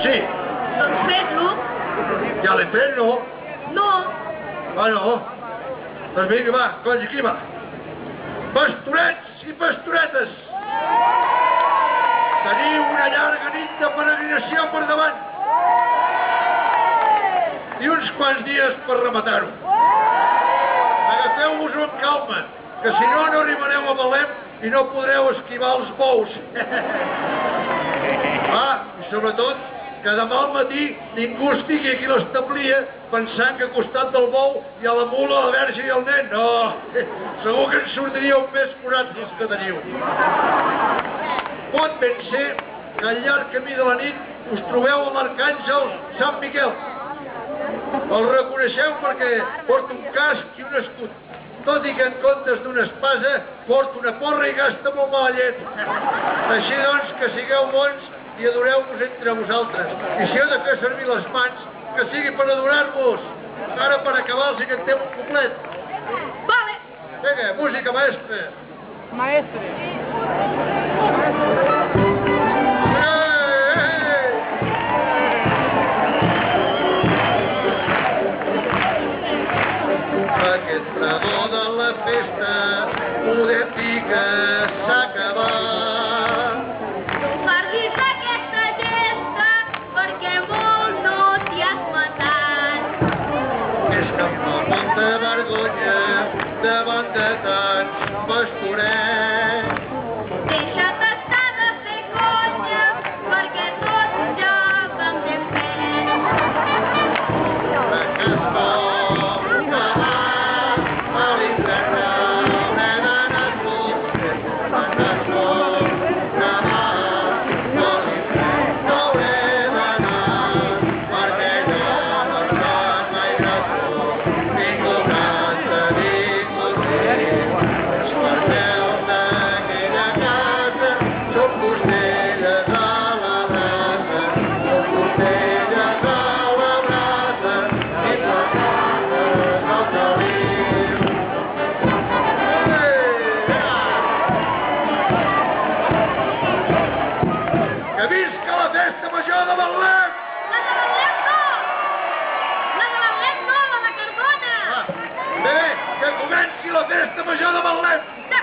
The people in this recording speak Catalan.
Sí. Doncs fes-lo. Ja l'he fet, no? No. Ah, no? Doncs vinga, va, colla, aquí va. Pastorets i pastoretes, teniu una llarga nit de peregrinació per davant i uns quants dies per rematar-ho. Agafeu-vos-ho amb calma, que si no, no arribareu a Belém i no podreu esquivar els bous. I sobretot, que demà al matí ningú estigui aquí a l'establia pensant que al costat del bou hi ha la mula, la verge i el nen. No, segur que en sortiríeu més curats dels que teniu. Pot ben ser que al llarg camí de la nit us trobeu amb l'arcàngel Sant Miquel. El reconeixeu perquè porta un casc i un escut, tot i que en comptes d'una espasa porta una porra i gasta molt mala llet. Així doncs, que sigueu bons i adoreu-vos entre vosaltres. I si heu de fer servir les mans, que sigui per adorar-vos. Ara, per acabar, els hi cantem un cuplet. Vale. Vinga, música, maestre. Maestre. Aquest pregó de la festa podem dir que s'ha acabat. No parlis d'aquesta gesta perquè molt no t'hi has matat. És que em fa molta vergonya davant de tants pastorets. Deixa't estar de fer conya perquè tots ja vam ben fet. Que es vol acabar a l'infern hauré d'anar tots, no demà a l'infern no hauré d'anar perquè ja no estat mai gratut. Ningú canta, ningú diu, els cartels d'aquella casa són costelles a la brasa, són costelles a la brasa i tornades al caliu. Que visca la festa major de Betlem! La de Betlem no! La de Betlem no, la de Cardona! Bé, que comenci la festa major de Betlem! De